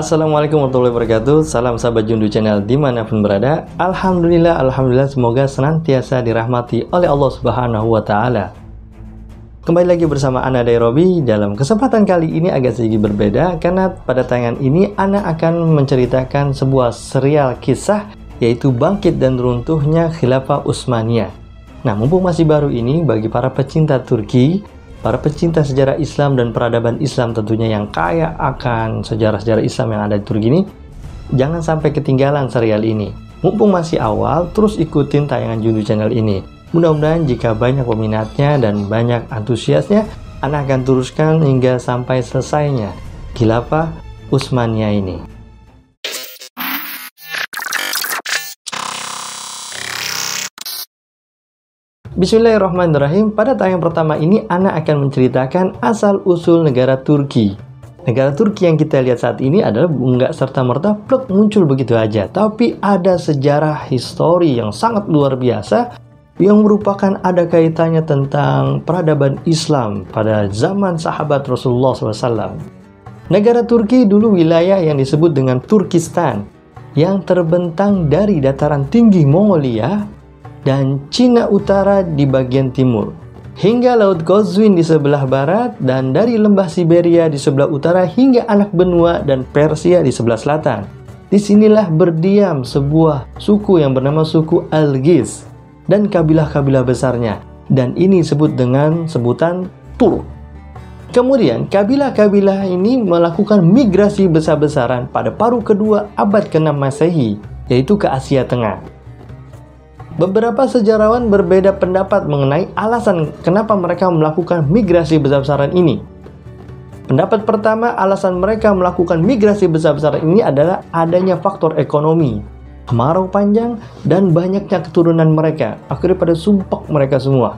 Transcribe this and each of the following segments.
Assalamualaikum warahmatullahi wabarakatuh. Salam sahabat Jundu Channel dimanapun berada. Alhamdulillah semoga senantiasa dirahmati oleh Allah Subhanahu wa Ta'ala. Kembali lagi bersama Ana Robi. Dalam kesempatan kali ini agak sedikit berbeda, karena pada tayangan ini Ana akan menceritakan sebuah serial kisah, yaitu bangkit dan runtuhnya Khilafah Utsmaniyah. Nah, mumpung masih baru ini, bagi para pecinta Turki, para pecinta sejarah Islam dan peradaban Islam tentunya yang kaya akan sejarah-sejarah Islam yang ada di Turki ini, jangan sampai ketinggalan serial ini. Mumpung masih awal, terus ikutin tayangan Jundu Channel ini. Mudah-mudahan jika banyak peminatnya dan banyak antusiasnya, Ana akan teruskan hingga sampai selesainya Khilafah Utsmaniyah ini. Bismillahirrahmanirrahim. Pada tayangan pertama ini Ana akan menceritakan asal-usul negara Turki. Negara Turki yang kita lihat saat ini adalah nggak serta-merta pluk muncul begitu aja, tapi ada sejarah histori yang sangat luar biasa yang merupakan ada kaitannya tentang peradaban Islam pada zaman sahabat Rasulullah SAW. Negara Turki dulu wilayah yang disebut dengan Turkistan, yang terbentang dari dataran tinggi Mongolia dan Cina Utara di bagian timur, hingga Laut Qazvin di sebelah barat, dan dari lembah Siberia di sebelah utara hingga anak benua dan Persia di sebelah selatan. Disinilah berdiam sebuah suku yang bernama suku Algiz dan kabilah-kabilah besarnya, dan ini disebut dengan sebutan Turk. Kemudian kabilah-kabilah ini melakukan migrasi besar-besaran pada paruh kedua abad ke-6 Masehi, yaitu ke Asia Tengah. Beberapa sejarawan berbeda pendapat mengenai alasan kenapa mereka melakukan migrasi besar-besaran ini. Pendapat pertama, alasan mereka melakukan migrasi besar-besaran ini adalah adanya faktor ekonomi, kemarau panjang, dan banyaknya keturunan mereka. Akhirnya pada sumpek mereka semua,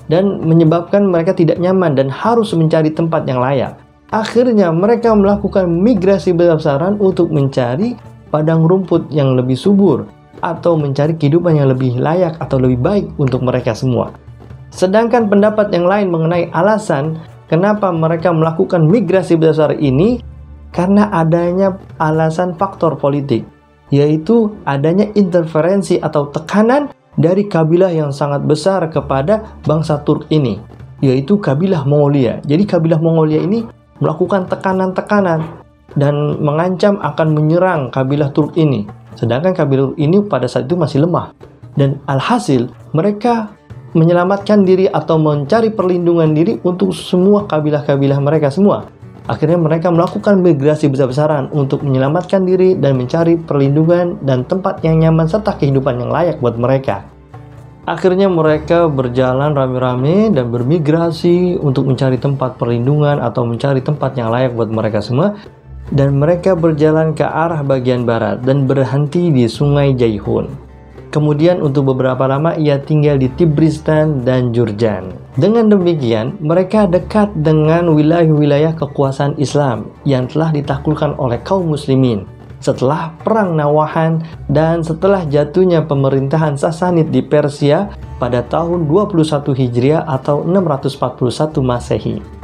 dan menyebabkan mereka tidak nyaman dan harus mencari tempat yang layak. Akhirnya mereka melakukan migrasi besar-besaran untuk mencari padang rumput yang lebih subur, atau mencari kehidupan yang lebih layak atau lebih baik untuk mereka semua. Sedangkan pendapat yang lain mengenai alasan kenapa mereka melakukan migrasi besar ini, karena adanya alasan faktor politik, yaitu adanya interferensi atau tekanan dari kabilah yang sangat besar kepada bangsa Turk ini, yaitu kabilah Mongolia. Jadi kabilah Mongolia ini melakukan tekanan-tekanan dan mengancam akan menyerang kabilah Turk ini. Sedangkan kabilah ini pada saat itu masih lemah, dan alhasil mereka menyelamatkan diri atau mencari perlindungan diri untuk semua kabilah-kabilah mereka semua. Akhirnya mereka melakukan migrasi besar-besaran untuk menyelamatkan diri dan mencari perlindungan dan tempat yang nyaman serta kehidupan yang layak buat mereka. Akhirnya mereka berjalan rame-rame dan bermigrasi untuk mencari tempat perlindungan atau mencari tempat yang layak buat mereka semua. Dan mereka berjalan ke arah bagian barat dan berhenti di Sungai Jaihun. Kemudian untuk beberapa lama ia tinggal di Tibristan dan Jurjan. Dengan demikian, mereka dekat dengan wilayah-wilayah kekuasaan Islam yang telah ditaklukkan oleh kaum muslimin setelah Perang Nawahan dan setelah jatuhnya pemerintahan Sasanid di Persia pada tahun 21 Hijriah atau 641 Masehi.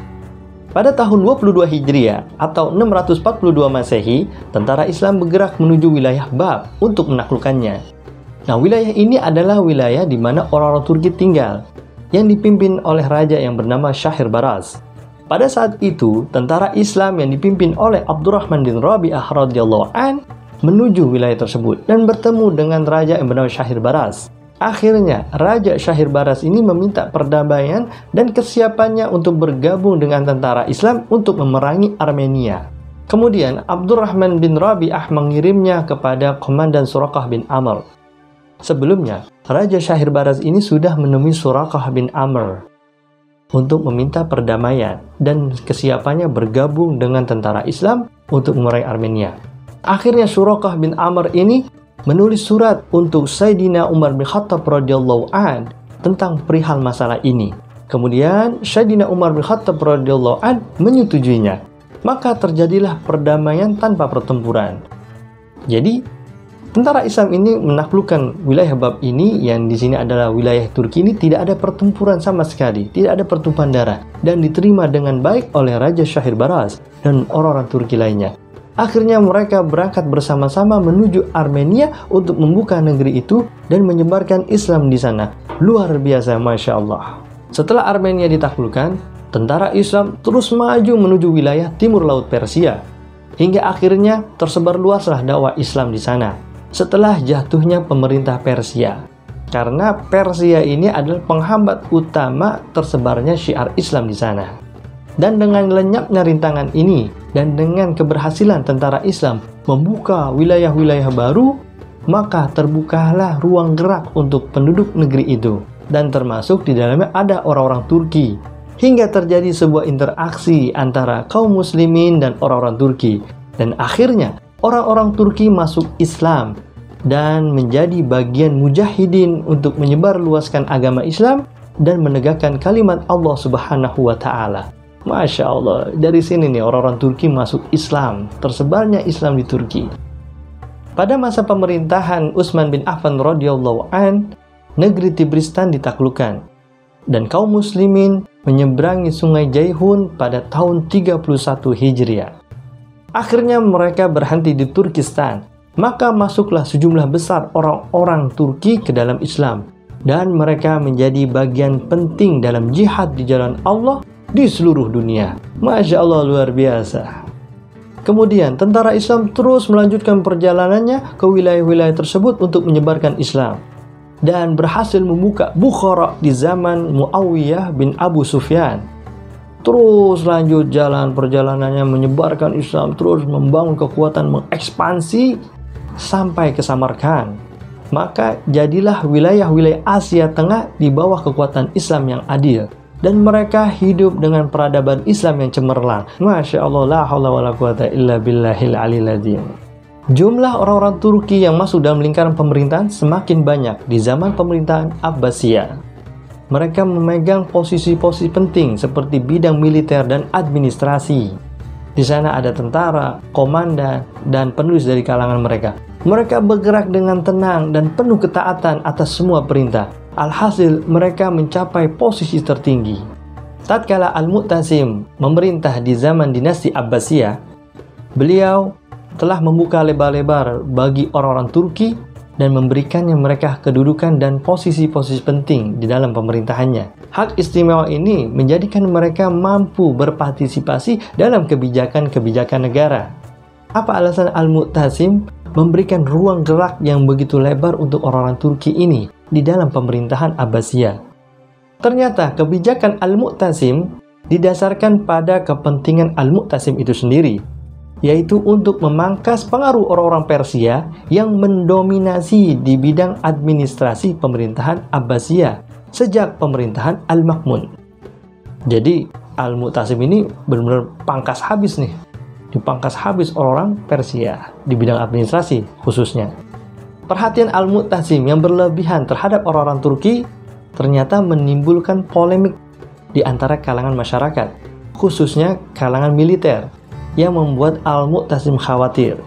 Pada tahun 22 Hijriah atau 642 Masehi, tentara Islam bergerak menuju wilayah Bab untuk menaklukkannya. Nah, wilayah ini adalah wilayah di mana orang-orang Turki tinggal, yang dipimpin oleh raja yang bernama Shahribaraz. Pada saat itu, tentara Islam yang dipimpin oleh Abdurrahman bin Rabi'ah radhiyallahu an menuju wilayah tersebut dan bertemu dengan raja yang bernama Shahribaraz. Akhirnya, Raja Shahribaraz ini meminta perdamaian dan kesiapannya untuk bergabung dengan tentara Islam untuk memerangi Armenia. Kemudian, Abdurrahman bin Rabi'ah mengirimnya kepada Komandan Surakah bin Amr. Sebelumnya, Raja Shahribaraz ini sudah menemui Surakah bin Amr untuk meminta perdamaian dan kesiapannya bergabung dengan tentara Islam untuk memerangi Armenia. Akhirnya, Surakah bin Amr ini menulis surat untuk Sayyidina Umar bin Khattab radhiyallahu an tentang perihal masalah ini. Kemudian Sayyidina Umar bin Khattab radhiyallahu an menyetujuinya. Maka terjadilah perdamaian tanpa pertempuran. Jadi tentara Islam ini menaklukkan wilayah Bab ini, yang di sini adalah wilayah Turki ini, tidak ada pertempuran sama sekali, tidak ada pertumpahan darah, dan diterima dengan baik oleh Raja Shahribaraz dan orang-orang Turki lainnya. Akhirnya mereka berangkat bersama-sama menuju Armenia untuk membuka negeri itu dan menyebarkan Islam di sana. Luar biasa, Masya Allah. Setelah Armenia ditaklukkan, tentara Islam terus maju menuju wilayah timur laut Persia. Hingga akhirnya tersebar luaslah dakwah Islam di sana. Setelah jatuhnya pemerintah Persia. Karena Persia ini adalah penghambat utama tersebarnya syiar Islam di sana. Dan dengan lenyapnya rintangan ini, dan dengan keberhasilan tentara Islam membuka wilayah-wilayah baru, maka terbukalah ruang gerak untuk penduduk negeri itu. Dan termasuk di dalamnya ada orang-orang Turki. Hingga terjadi sebuah interaksi antara kaum muslimin dan orang-orang Turki. Dan akhirnya, orang-orang Turki masuk Islam dan menjadi bagian mujahidin untuk menyebarluaskan agama Islam dan menegakkan kalimat Allah Subhanahu wa Ta'ala. Masya Allah, dari sini nih orang-orang Turki masuk Islam, tersebarnya Islam di Turki. Pada masa pemerintahan Utsman bin Affan radhiyallahu an, negeri Tibristan ditaklukkan dan kaum muslimin menyeberangi sungai Jaihun pada tahun 31 Hijriah. Akhirnya mereka berhenti di Turkistan, maka masuklah sejumlah besar orang-orang Turki ke dalam Islam dan mereka menjadi bagian penting dalam jihad di jalan Allah di seluruh dunia. Masya Allah, luar biasa. Kemudian tentara Islam terus melanjutkan perjalanannya ke wilayah-wilayah tersebut untuk menyebarkan Islam dan berhasil membuka Bukhara di zaman Muawiyah bin Abu Sufyan. Terus lanjut jalan perjalanannya menyebarkan Islam, terus membangun kekuatan, mengekspansi sampai ke Samarkand. Maka jadilah wilayah-wilayah Asia Tengah di bawah kekuatan Islam yang adil. Dan mereka hidup dengan peradaban Islam yang cemerlang. Masya Allah, la hawla wa la quwata illa billahil aliyil azim. Jumlah orang-orang Turki yang masuk dalam lingkaran pemerintahan semakin banyak di zaman pemerintahan Abbasiyah. Mereka memegang posisi-posisi penting seperti bidang militer dan administrasi. Di sana ada tentara, komandan, dan penulis dari kalangan mereka. Mereka bergerak dengan tenang dan penuh ketaatan atas semua perintah. Alhasil, mereka mencapai posisi tertinggi. Tatkala Al-Mu'tasim memerintah di zaman dinasti Abbasiyah, beliau telah membuka lebar-lebar bagi orang-orang Turki dan memberikannya mereka kedudukan dan posisi-posisi penting di dalam pemerintahannya. Hak istimewa ini menjadikan mereka mampu berpartisipasi dalam kebijakan-kebijakan negara. Apa alasan Al-Mu'tasim memberikan ruang gerak yang begitu lebar untuk orang-orang Turki ini di dalam pemerintahan Abbasiyah? Ternyata kebijakan Al-Mu'tasim didasarkan pada kepentingan Al-Mu'tasim itu sendiri, yaitu untuk memangkas pengaruh orang-orang Persia yang mendominasi di bidang administrasi pemerintahan Abbasiyah sejak pemerintahan Al-Ma'mun. Jadi Al-Mu'tasim ini benar-benar pangkas habis nih, dipangkas habis orang-orang Persia di bidang administrasi khususnya. Perhatian Al-Mu'tasim yang berlebihan terhadap orang-orang Turki ternyata menimbulkan polemik di antara kalangan masyarakat, khususnya kalangan militer, yang membuat Al-Mu'tasim khawatir.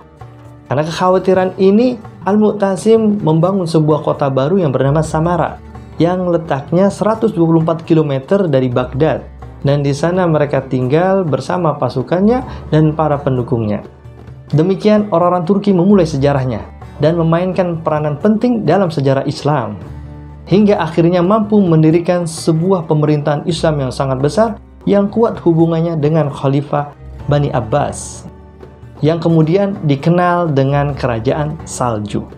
Karena kekhawatiran ini, Al-Mu'tasim membangun sebuah kota baru yang bernama Samara, yang letaknya 124 km dari Baghdad, dan di sana mereka tinggal bersama pasukannya dan para pendukungnya. Demikian orang-orang Turki memulai sejarahnya dan memainkan peranan penting dalam sejarah Islam, hingga akhirnya mampu mendirikan sebuah pemerintahan Islam yang sangat besar yang kuat hubungannya dengan Khalifah Bani Abbas, yang kemudian dikenal dengan Kerajaan Saljuk.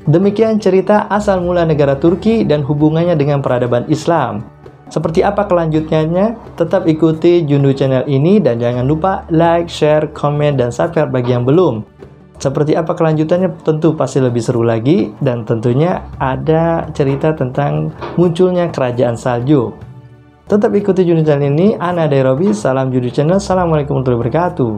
Demikian cerita asal mula negara Turki dan hubungannya dengan peradaban Islam. Seperti apa kelanjutannya? Tetap ikuti Jundu Channel ini dan jangan lupa like, share, komen, dan subscribe bagi yang belum. Seperti apa kelanjutannya tentu pasti lebih seru lagi, dan tentunya ada cerita tentang munculnya Kerajaan Saljuk. Tetap ikuti Jundu Channel ini. Ana Dairobi, salam Jundu Channel. Assalamualaikum warahmatullahi wabarakatuh.